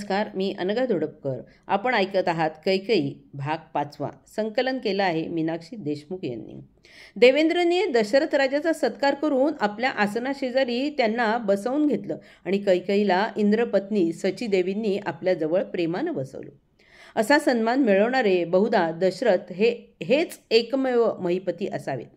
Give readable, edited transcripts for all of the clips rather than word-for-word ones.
नमस्कार, मी अनघा धोडपकर. आपण ऐकत आहात कैकेयी भाग 5. संकलन केलं आहे मीनाक्षी देशमुख यांनी. देवेंद्रने दशरथ राजाचा सत्कार करून आपल्या आसनाशेजारी त्यांना बसवून घेतलं आणि कैकेयीला इंद्रपत्नी सचीदेवींनी आपल्याजवळ प्रेमानं बसवलं. असा सन्मान मिळवणारे बहुधा दशरथ हेच एकमेव महिपती असावेत.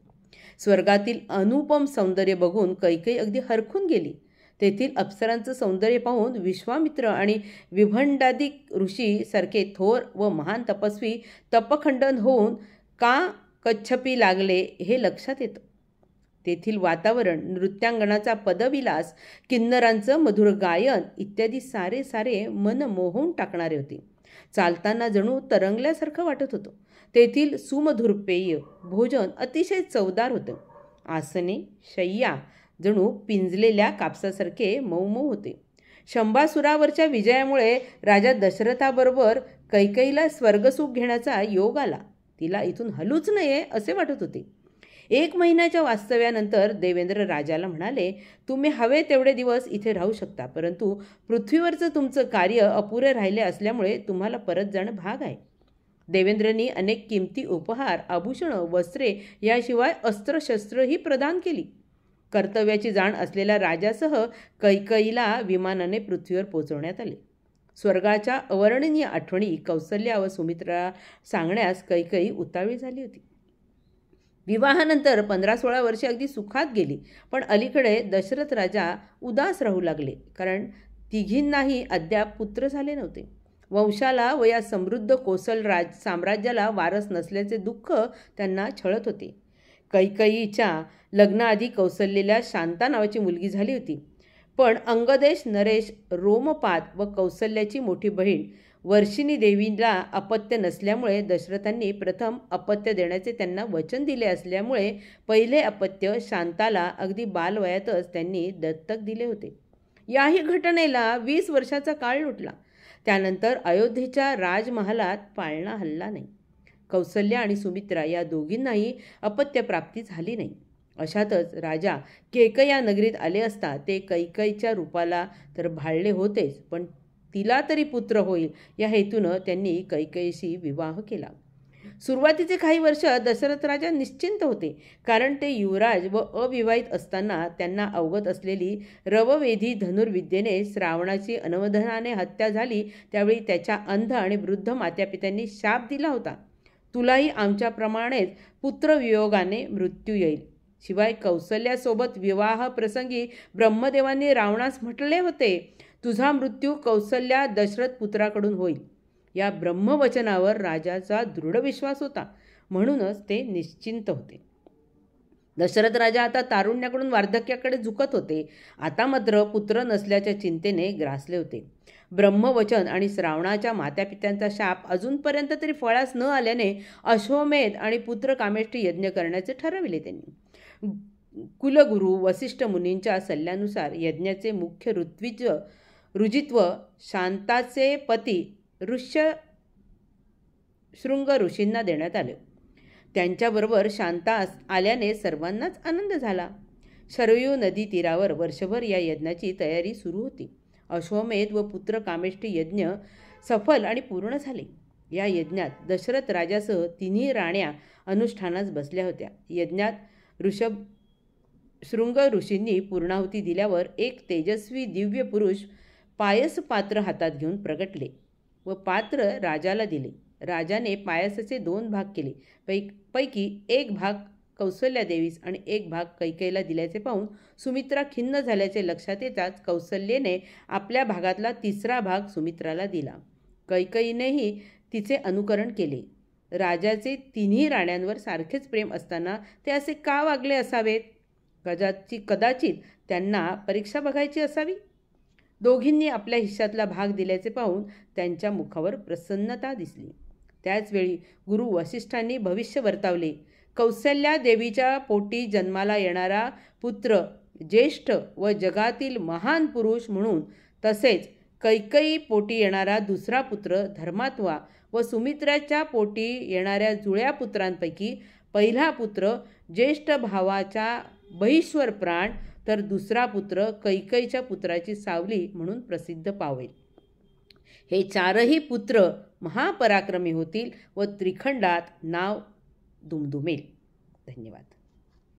स्वर्गातील अनुपम सौंदर्य बघून कैकेयी अगदी हरखून गेली. तेथील अप्सरांचं सौंदर्य पाहून विश्वामित्र आणि विभंडादिक ऋषी सारखे थोर व महान तपस्वी तपखंडन होऊन का कच्छपी लागले हे लक्षात येतं. तेथील वातावरण, नृत्यांगणाचा पदविलास, किन्नरांचं मधुर गायन इत्यादी सारे मन मोहून टाकणारे होते. चालताना जणू तरंगल्यासारखं वाटत होतं. तेथील सुमधुर पेय, भोजन अतिशय चवदार होतं. आसने, शय्या जणू पिंजलेल्या कापसासारखे मऊ होते. शंभासुरावरच्या विजयामुळे राजा दशरथाबरोबर कैकेयीला स्वर्गसुख घेण्याचा योग आला. तिला इथून हलूच नये असे वाटत होते. 1 महिन्याच्या वास्तव्यानंतर देवेंद्र राजाला म्हणाले, तुम्ही हवे तेवढे दिवस इथे राहू शकता, परंतु पृथ्वीवरचं तुमचं कार्य अपुरे राहिले असल्यामुळे तुम्हाला परत जाणं भाग आहे. देवेंद्रनी अनेक किमती उपहार, आभूषणं, वस्त्रे याशिवाय अस्त्रशस्त्रही प्रदान केली. कर्तव्याची जाण असलेल्या राजासह कैकेयीला विमानाने पृथ्वीवर पोहोचवण्यात आले. स्वर्गाच्या अवर्णनीय आठवणी कौसल्या व सुमित्रा सांगण्यास कैकेयी उतावळी झाली होती. विवाहानंतर 15-16 वर्षे अगदी सुखात गेली, पण अलीकडे दशरथ राजा उदास राहू लागले, कारण तिघींनाही अद्याप पुत्र झाले नव्हते. वंशाला व या समृद्ध कोसल साम्राज्याला वारस नसल्याचे दुःख त्यांना छळत होते. कैकेयीच्या लग्नाआधी कौसल्याला शांता नावाची मुलगी झाली होती, पण अंगदेश, नरेश, रोमपाद व कौसल्याची मोठी बहीण वर्षिणी देवीला अपत्य नसल्यामुळे दशरथांनी प्रथम अपत्य देण्याचे त्यांना वचन दिले असल्यामुळे पहिले अपत्य शांताला अगदी बालवयातच त्यांनी दत्तक दिले होते. याही घटनेला 20 वर्षाचा काळ लुटला. त्यानंतर अयोध्येच्या राजमहालात पाळणा हलला नाही. कौसल्या आणि सुमित्रा या दोघींनाही अपत्यप्राप्ती झाली नाही. अशातच राजा केकया नगरीत आले असता ते कैकेयीच्या रूपाला तर भाळले होतेच, पण तिला तरी पुत्र होईल या हेतूनं त्यांनी कैकेयीशी विवाह केला. सुरुवातीचे काही वर्ष दशरथ राजा निश्चिंत होते, कारण ते युवराज व अविवाहित असताना त्यांना अवगत असलेली रववेधी धनुर्विद्येने श्रावणाची अनवधानाने हत्या झाली. त्यावेळी त्याच्या अंध आणि वृद्ध मातापित्यांनी शाप दिला होता, तुलाही आमच्याप्रमाणेच पुत्रवियोगाने मृत्यू येईल. शिवाय कौसल्यासोबत विवाह प्रसंगी ब्रह्मदेवांनी रावणास म्हटले होते, तुझा मृत्यू कौसल्या दशरथ पुत्राकडून होईल. या ब्रह्मवचनावर राजाचा दृढ विश्वास होता, म्हणूनच ते निश्चिंत होते. दशरथ राजा आता तारुण्याकडून वार्धक्याकडे झुकत होते. आता मात्र पुत्र नसल्याच्या चिंतेने ग्रासले होते. ब्रह्मवचन आणि श्रावणाच्या मातापित्यांचा शाप अजूनपर्यंत तरी फळास न आल्याने अश्वमेध आणि पुत्रकामेष्टी यज्ञ करण्याचे ठरविले त्यांनी. कुलगुरू वसिष्ठ मुनींच्या सल्ल्यानुसार यज्ञाचे मुख्य ऋजित्व शांताचे पती शृंग ऋषींना देण्यात आले. त्यांच्याबरोबर शांता आल्याने सर्वांनाच आनंद झाला. शरयू नदी तीरावर वर्षभर या यज्ञाची तयारी सुरू होती. अश्वमेध व पुत्रकामेष्टी यज्ञ सफल आणि पूर्ण झाले. या यज्ञात दशरथ राजासह 3 राण्या अनुष्ठानास बसल्या होत्या. यज्ञात शृंग ऋषींनी पूर्णाहुती दिल्यावर एक तेजस्वी दिव्य पुरुष पायस पात्र हातात घेऊन प्रगटले व पात्र राजाला दिले. राजाने पायसाचे 2 भाग केले. पैकी एक भाग कौसल्या देवीस आणि एक भाग कैकेयीला दिल्याचे पाहून सुमित्रा खिन्न झाल्याचे लक्षात येताच कौसल्येने आपल्या भागातला 3रा भाग सुमित्राला दिला. कैकेयीनेही तिचे अनुकरण केले. राजाचे 3 राण्यांवर सारखेच प्रेम असताना ते असे का वागले असावेत? कदाचित त्यांना परीक्षा बघायची असावी. दोघींनी आपल्या हिश्श्यातला भाग दिल्याचे पाहून त्यांच्या मुखावर प्रसन्नता दिसली. त्याचवेळी गुरु वसिष्ठांनी भविष्य वर्तवले. कौसल्या देवीच्या पोटी जन्माला येणारा पुत्र ज्येष्ठ व जगातील महान पुरुष म्हणून, तसेच कैकेयी पोटी येणारा दुसरा पुत्र धर्मात्मा व सुमित्राच्या पोटी येणाऱ्या जुळ्या पुत्रांपैकी पहिला पुत्र ज्येष्ठ भावाचा बहिश्वर प्राण, तर दुसरा पुत्र कैकेयीच्या पुत्राची सावली म्हणून प्रसिद्ध पावेल. हे चारही पुत्र महापराक्रमी होतील व त्रिखंडात नाव दुमदुमेल. धन्यवाद.